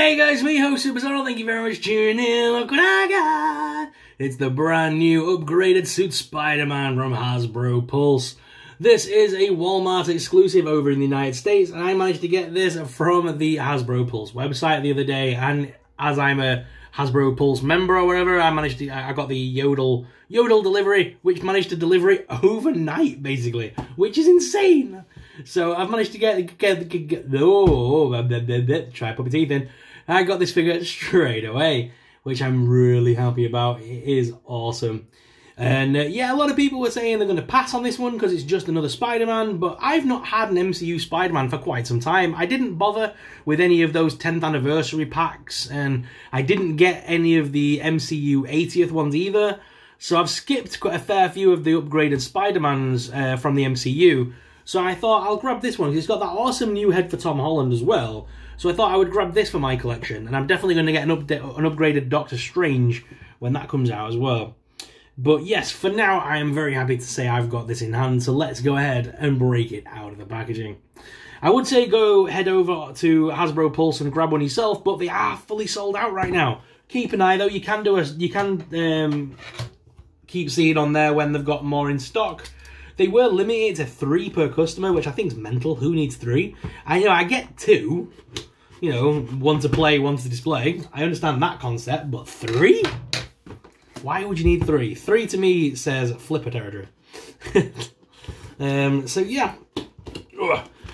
Hey guys, me host Superstar, thank you very much for tuning in. Look what I got! It's the brand new upgraded suit Spider-Man from Hasbro Pulse. This is a Walmart exclusive over in the United States, and I managed to get this from the Hasbro Pulse website the other day, and as I'm a Hasbro Pulse member or whatever, I got the Yodel delivery, which managed to deliver it overnight, basically, which is insane. So I've managed to try to put my teeth in. I got this figure straight away, which I'm really happy about. It is awesome. And yeah, a lot of people were saying they're going to pass on this one because it's just another Spider-Man, but I've not had an MCU Spider-Man for quite some time. I didn't bother with any of those 10th anniversary packs, and I didn't get any of the MCU 80th ones either. So I've skipped quite a fair few of the upgraded Spider-Mans from the MCU. So I thought I'll grab this one because it's got that awesome new head for Tom Holland as well. So I thought I would grab this for my collection, and I'm definitely going to get an upgraded Doctor Strange when that comes out as well. But yes, for now, I am very happy to say I've got this in hand, so let's go ahead and break it out of the packaging. I would say head over to Hasbro Pulse and grab one yourself, but they are fully sold out right now. Keep an eye though. You can keep seeing on there when they've got more in stock. They were limited to 3 per customer, which I think is mental. Who needs 3? I get 2. You know, 1 to play, 1 to display. I understand that concept, but 3? Why would you need 3? 3 to me says flipper territory. So yeah.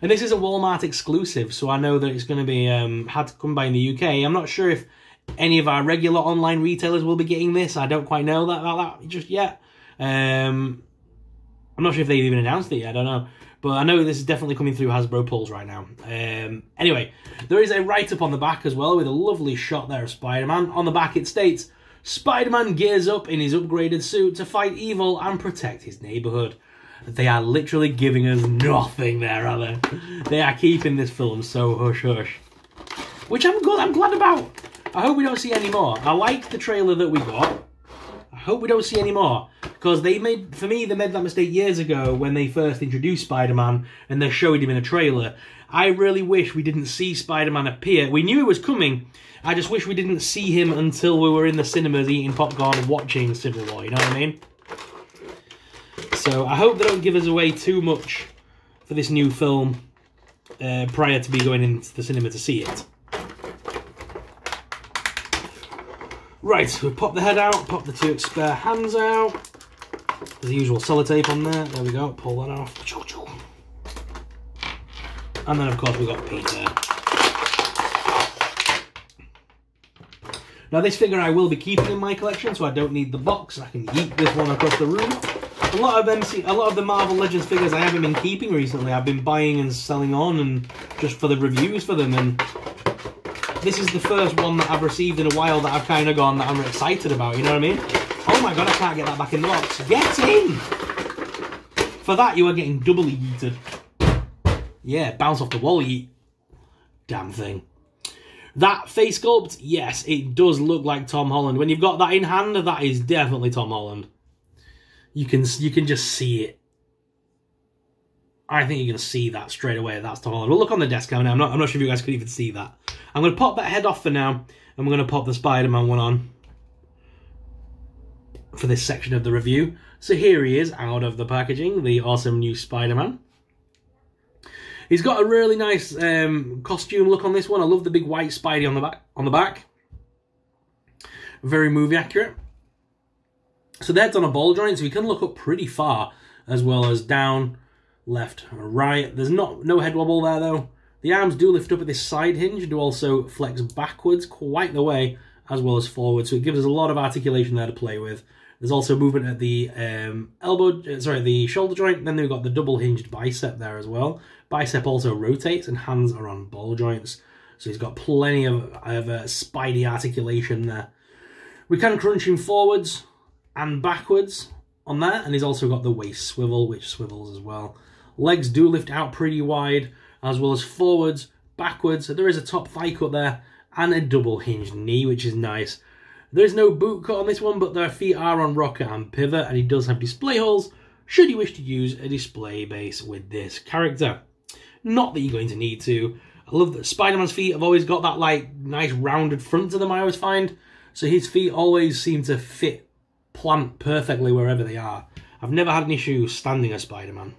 And this is a Walmart exclusive, so I know that it's going to be had to come by in the UK. I'm not sure if any of our regular online retailers will be getting this. I don't quite know about that just yet. I'm not sure if they've even announced it yet, I don't know. But I know this is definitely coming through Hasbro Pulse right now. Anyway, there is a write-up on the back as well with a lovely shot there of Spider-Man. On the back it states, Spider-Man gears up in his upgraded suit to fight evil and protect his neighborhood. They are literally giving us nothing there, are they? They are keeping this film so hush-hush. Which I'm glad about. I hope we don't see any more. I liked the trailer that we got. I hope we don't see any more. Because they made that mistake years ago when they first introduced Spider-Man and they showed him in a trailer. I really wish we didn't see Spider-Man appear. We knew it was coming. I just wish we didn't see him until we were in the cinemas eating popcorn and watching Civil War, you know what I mean? So I hope they don't give us away too much for this new film prior to me going into the cinema to see it. Right, we pop the head out, pop the 2 spare hands out. There's the usual sellotape on there. There we go, pull that off. And then, of course, we've got Pete there. Now, this figure I will be keeping in my collection, so I don't need the box. I can yeet this one across the room. A lot of the Marvel Legends figures I haven't been keeping recently. I've been buying and selling on, and just for the reviews for them. And this is the first one that I've received in a while that I've kind of gone that I'm excited about. You know what I mean? Oh my god, I can't get that back in the box. Get in! For that, you are getting doubly yeeted. Yeah, bounce off the wall yeet. Damn thing. That face sculpt, yes, it does look like Tom Holland. When you've got that in hand, that is definitely Tom Holland. You can just see it. I think you can see that straight away. That's Tom Holland. We'll look on the desk now. I'm not sure if you guys could even see that. I'm going to pop that head off for now, and we're going to pop the Spider-Man one on for this section of the review. So here he is out of the packaging, the awesome new Spider-Man. He's got a really nice costume look on this one. I love the big white Spidey on the back. Very movie accurate. So the head's on a ball joint, so he can look up pretty far, as well as down, left, right. There's no head wobble there though. The arms do lift up at this side hinge, do also flex backwards quite the way, as well as forward. So it gives us a lot of articulation there to play with. There's also movement at the the shoulder joint. Then we've got the double hinged bicep there as well. Bicep also rotates, and hands are on ball joints. So he's got plenty of Spidey articulation there. We can crunch him forwards and backwards on there, and he's also got the waist swivel, which swivels as well. Legs do lift out pretty wide, as well as forwards, backwards. There is a top thigh cut there, and a double hinged knee, which is nice. There is no boot cut on this one, but their feet are on rocker and pivot, and he does have display holes, should you wish to use a display base with this character. Not that you're going to need to. I love that Spider-Man's feet have always got that like nice rounded front to them, I always find. So his feet always seem to plant perfectly wherever they are. I've never had an issue standing a Spider-Man.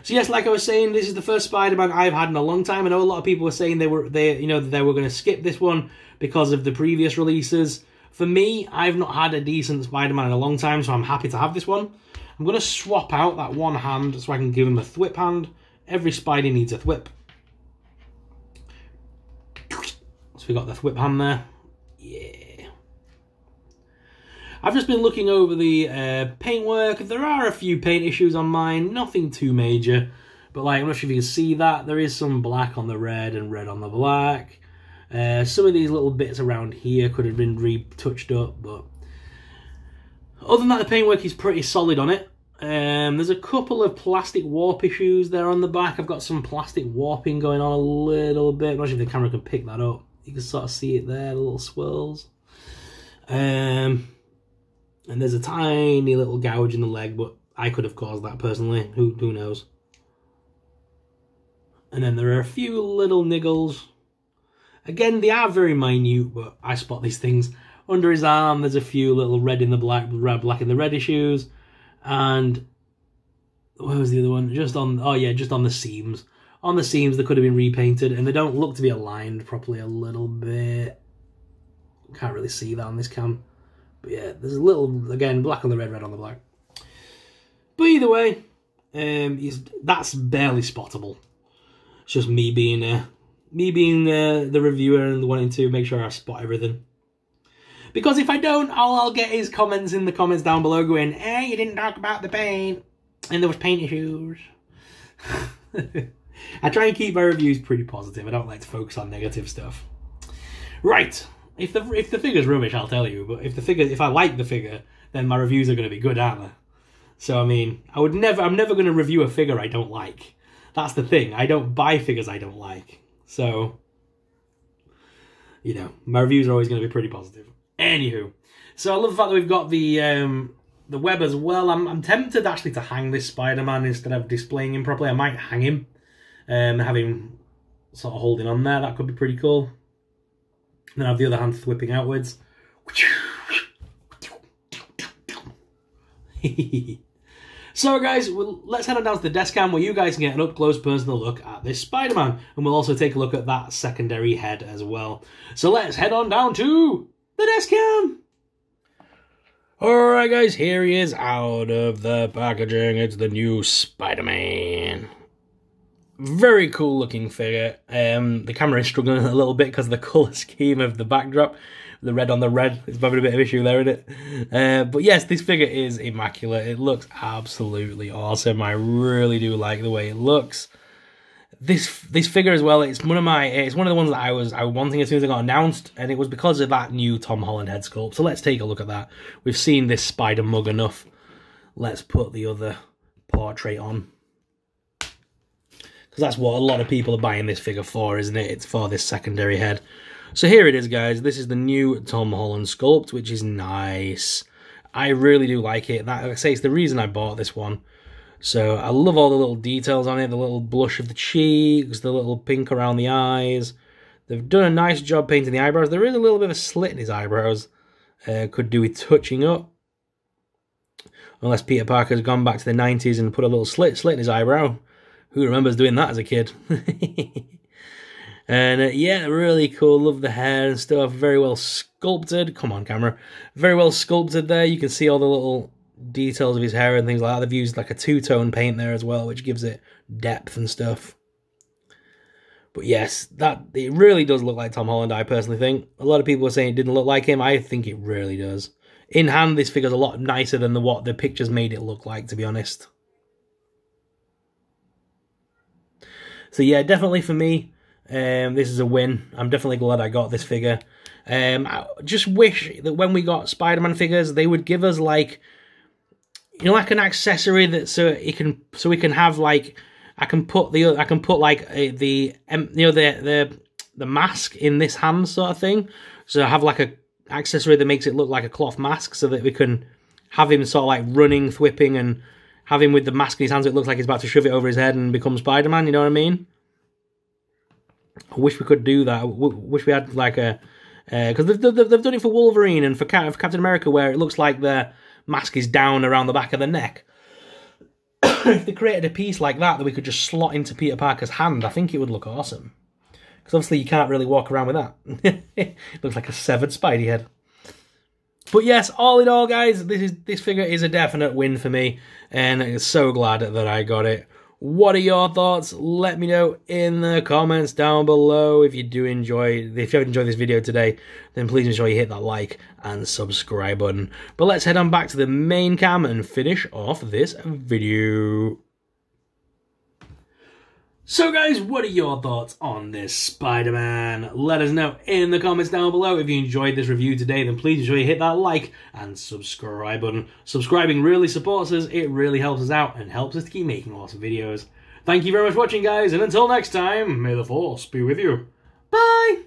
So yes, like I was saying, this is the first Spider-Man I've had in a long time. I know a lot of people were saying they were going to skip this one because of the previous releases. For me, I've not had a decent Spider-Man in a long time, so I'm happy to have this one. I'm going to swap out that one hand so I can give him a thwip hand. Every Spidey needs a thwip. So we got the thwip hand there. Yeah. I've just been looking over the paintwork. There are a few paint issues on mine, nothing too major. But like, I'm not sure if you can see that. There is some black on the red and red on the black. Some of these little bits around here could have been retouched up, but other than that, the paintwork is pretty solid on it. There's a couple of plastic warp issues there on the back. I've got some plastic warping going on a little bit. I'm not sure if the camera can pick that up. You can sort of see it there, the little swirls. And there's a tiny little gouge in the leg, but I could have caused that personally. Who knows? And then there are a few little niggles. Again, they are very minute, but I spot these things. Under his arm, there's a few little red in the black in the red issues. And where was the other one? Just on the seams. On the seams, they could have been repainted, and they don't look to be aligned properly a little bit. Can't really see that on this cam. But yeah, there's a little, again, black on the red, red on the black. But either way, that's barely spottable. It's just me being the reviewer and wanting to make sure I spot everything. Because if I don't, I'll get his comments in the comments down below going, you didn't talk about the paint, and there was paint issues. I try and keep my reviews pretty positive. I don't like to focus on negative stuff. Right. If the figure's rubbish, I'll tell you. But if I like the figure, then my reviews are going to be good, aren't they? So I mean, I'm never going to review a figure I don't like. That's the thing. I don't buy figures I don't like. So, you know, my reviews are always going to be pretty positive. Anywho, so I love the fact that we've got the web as well. I'm tempted actually to hang this Spider-Man instead of displaying him properly. I might hang him and have him sort of holding on there. That could be pretty cool. Then I have the other hand flipping outwards. So guys, let's head on down to the desk cam where you guys can get an up-close personal look at this Spider-Man. And we'll also take a look at that secondary head as well. So let's head on down to the desk cam. Alright guys, here he is out of the packaging. It's the new Spider-Man. Very cool looking figure. The camera is struggling a little bit because of the colour scheme of the backdrop. The red on the red is probably a bit of an issue there, isn't it? But yes, this figure is immaculate. It looks absolutely awesome. I really do like the way it looks. This figure as well, it's one of the ones that I was wanting as soon as it got announced, and it was because of that new Tom Holland head sculpt. So let's take a look at that. We've seen this spider mug enough. Let's put the other portrait on. Because that's what a lot of people are buying this figure for, isn't it? It's for this secondary head. So here it is, guys. This is the new Tom Holland sculpt, which is nice. I really do like it. That, like I say, it's the reason I bought this one. So I love all the little details on it, the little blush of the cheeks, the little pink around the eyes. They've done a nice job painting the eyebrows. There is a little bit of a slit in his eyebrows. Could do with touching up. Unless Peter Parker's gone back to the 90s and put a little slit in his eyebrow. Who remembers doing that as a kid? And yeah, really cool. Love the hair and stuff. Very well sculpted. Come on, camera. Very well sculpted there. You can see all the little details of his hair and things like that. They've used like a two-tone paint there as well, which gives it depth and stuff. But yes, it really does look like Tom Holland, I personally think. A lot of people were saying it didn't look like him. I think it really does. In hand, this figure's a lot nicer than what the pictures made it look like, to be honest. So yeah, definitely for me, this is a win. I'm definitely glad I got this figure. I just wish that when we got Spider-Man figures, they would give us like, you know, like an accessory that so we can have like, I can put like the mask in this hand sort of thing. So I have like a accessory that makes it look like a cloth mask, so that we can have him sort of like running, thwipping, and have him with the mask in his hands. So it looks like he's about to shove it over his head and become Spider-Man. You know what I mean? I wish we could do that. I wish we had like a... Because they've done it for Wolverine and for Captain America, where it looks like the mask is down around the back of the neck. If they created a piece like that we could just slot into Peter Parker's hand, I think it would look awesome. Because obviously you can't really walk around with that. It looks like a severed Spidey head. But yes, all in all, guys, this figure is a definite win for me, and I'm so glad that I got it. What are your thoughts? Let me know in the comments down below. If you have enjoyed this video today, then please ensure you hit that like and subscribe button. But let's head on back to the main cam and finish off this video. So guys, what are your thoughts on this Spider-Man? Let us know in the comments down below. If you enjoyed this review today, then please ensure you hit that like and subscribe button. Subscribing really supports us, it really helps us out, and helps us to keep making awesome videos. Thank you very much for watching, guys, and until next time, may the Force be with you. Bye!